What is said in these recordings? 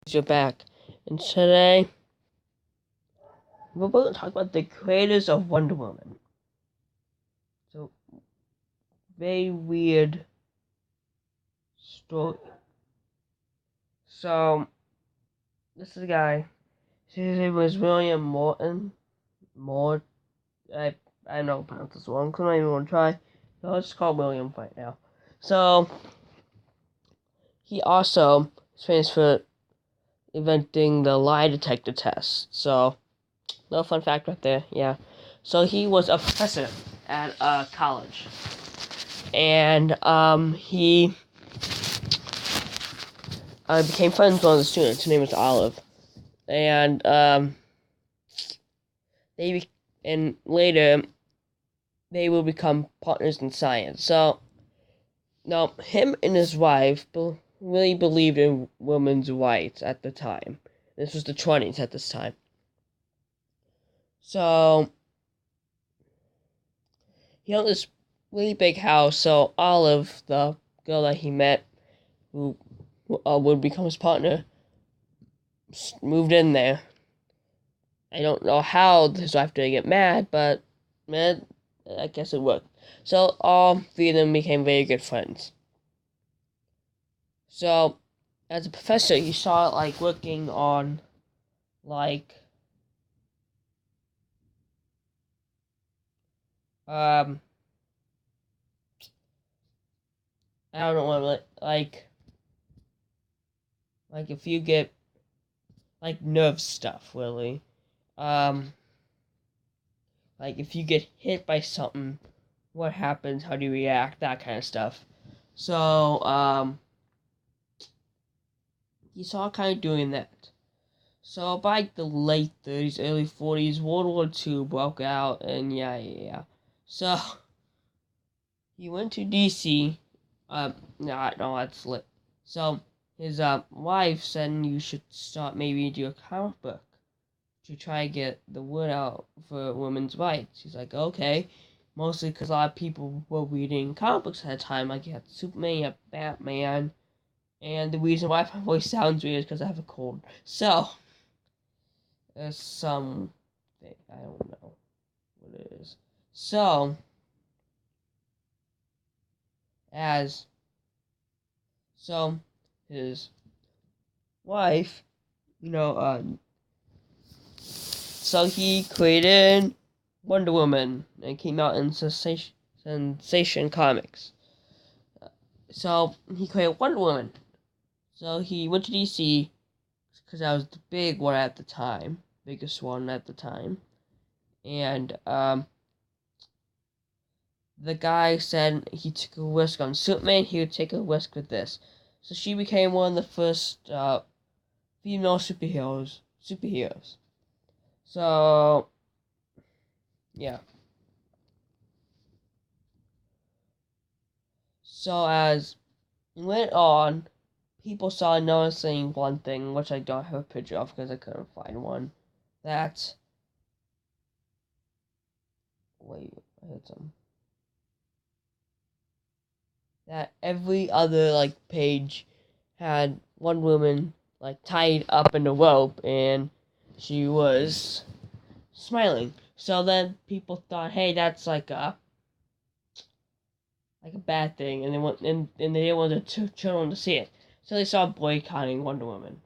You're back, and today we're going to talk about the creators of Wonder Woman. So, very weird story. So, this is a guy. His name was William Morton. I don't know how to pronounce this one. I'm not even going to try. So let's call William right now. So, he also is famous for inventing the lie detector test. So, little fun fact right there. Yeah. So he was a professor at college. And he became friends with one of the students. Her name was Olive, and and later they will become partners in science. So now him and his wife really believed in women's rights at the time. This was the 20s at this time. So he owned this really big house. So Olive, the girl that he met, who would become his partner, moved in there. I don't know how his wife didn't get mad, but man, I guess it worked. So all three of them became very good friends. So as a professor, he saw it like working on like um I don't know what like if you get like nerve stuff really um like if you get hit by something, what happens, how do you react, that kind of stuff. So he saw kind of doing that. So by the late 30s, early 40s, World War II broke out, and yeah. So he went to DC. No, that's lit. So his wife said you should start maybe do a comic book to try to get the word out for women's rights. He's like, okay, mostly because a lot of people were reading comic books at the time. Like you had Superman, you had Batman, and the reason why my voice sounds weird is because I have a cold. So there's some thing, I don't know what it is. So, as so his wife, you know, so he created Wonder Woman and came out in Sensation Comics. So he created Wonder Woman. So he went to DC because that was the big one at the time, biggest one at the time, and the guy said he took a risk on Superman, he would take a risk with this. So she became one of the first female superheroes. So yeah. So as it went on, people started noticing one thing, which I don't have a picture of because I couldn't find one. That wait, I had some. That every other like page had one woman like tied up in a rope and she was smiling. So then people thought, hey, that's like a bad thing, and they didn't want the children to see it. So they started boycotting Wonder Woman,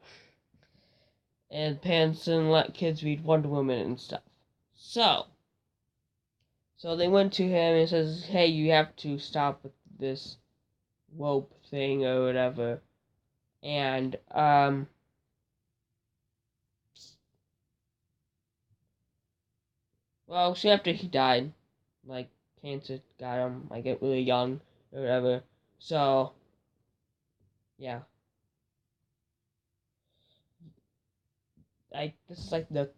and parents didn't let kids read Wonder Woman and stuff. So, so they went to him and says, hey, you have to stop with this rope thing or whatever. And well, soon after he died, like cancer got him, like get really young or whatever. So yeah, this is like the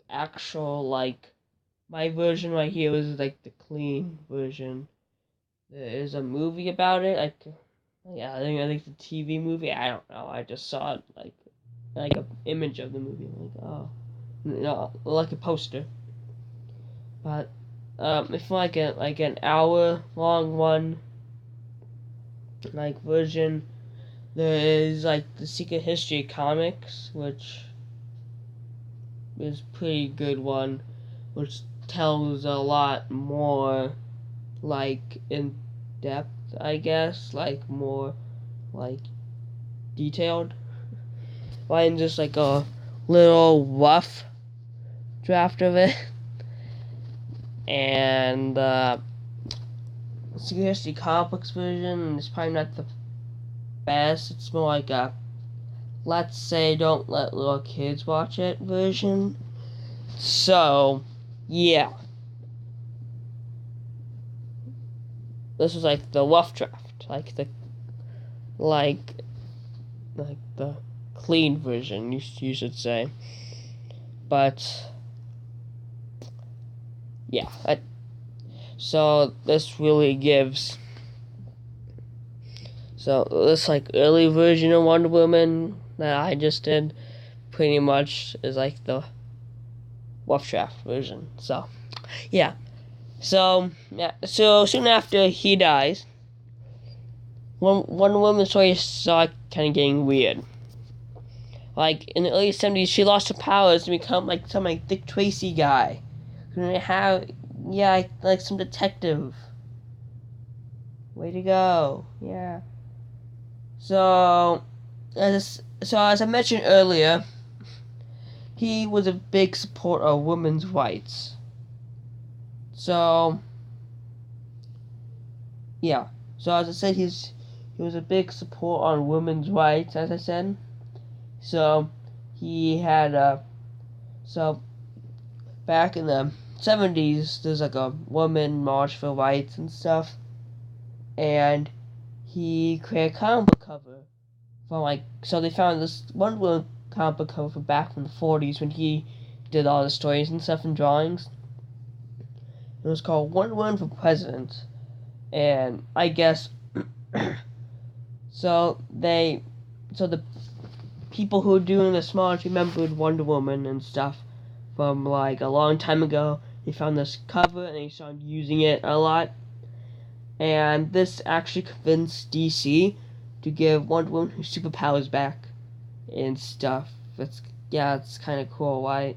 actual like my version right here is like the clean version. There is a movie about it. I think the TV movie. I don't know. I just saw it like a image of the movie. Like oh no, like a poster. But if like an hour long one like version. there is like the Secret History comics, which is a pretty good one, which tells a lot more like in depth, I guess, like more like detailed. Mine's just like a little rough draft of it. And Secret History comics version is probably not the best. It's more like a, let's say, don't let little kids watch it version. So, yeah. This was like the rough draft, like the clean version, you should say. But yeah, so this really gives. So this like early version of Wonder Woman that I just did, pretty much is like the rough draft version. So yeah. So soon after he dies, Wonder Woman's story started kind of getting weird. Like in the early 70s, she lost her powers to become like some like Dick Tracy guy, who didn't have like some detective. Way to go, yeah. So as I mentioned earlier, he was a big supporter of women's rights. So yeah. So as I said, he was a big support on women's rights, as I said. So he had so back in the 70s, there's like a woman march for rights and stuff, and he created a comic book cover from so they found this one little comic book cover from back from the 40s when he did all the stories and stuff and drawings. It was called Wonder Woman for President, and I guess so the people who were doing this march remembered Wonder Woman and stuff from like a long time ago. They found this cover and they started using it a lot. And this actually convinced DC to give Wonder Woman her superpowers back and stuff. It's kind of cool, right?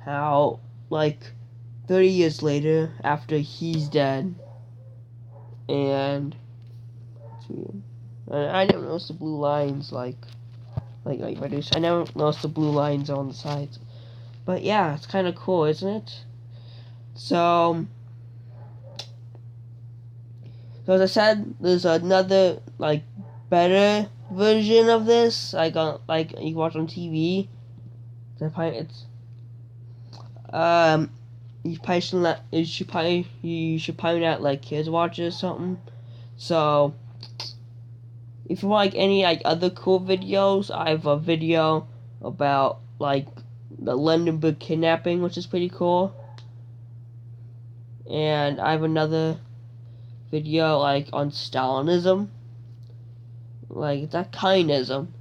How 30 years later, after he's dead, and I never noticed the blue lines reduced. I never noticed the blue lines on the sides. But yeah, it's kind of cool, isn't it? So as I said, there's another better version of this. You watch on TV. It's you should probably not let kids watch it or something. So if you want any other cool videos, I have a video about the London kidnapping, which is pretty cool. And I have another video on Stalinism. It's not Communism,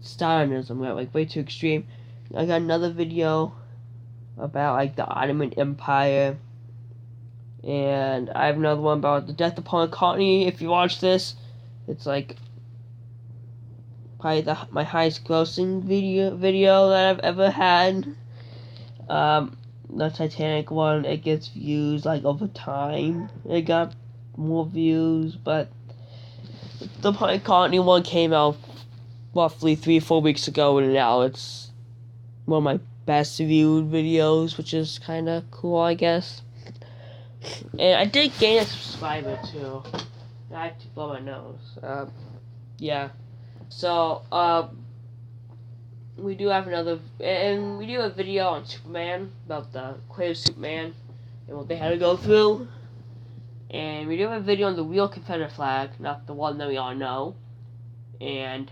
Stalinism, way too extreme. I got another video about the Ottoman Empire. And I have another one about the death of Paul McCartney. If you watch this, it's probably my highest grossing video that I've ever had. The Titanic one, it gets views over time. It got more views, but the Paul McCartney one came out roughly 3-4 weeks ago, and now it's one of my best viewed videos, which is kind of cool, I guess. And I did gain a subscriber too. I have to blow my nose. Yeah. So, we do have another, and we do a video on Superman, about the creative Superman, and what they had to go through. And we do have a video on the real Confederate flag, not the one that we all know, and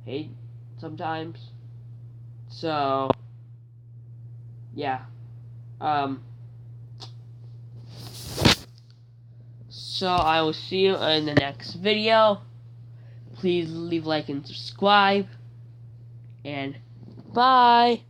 hate sometimes. So, yeah. So I will see you in the next video. Please leave a like and subscribe. And bye.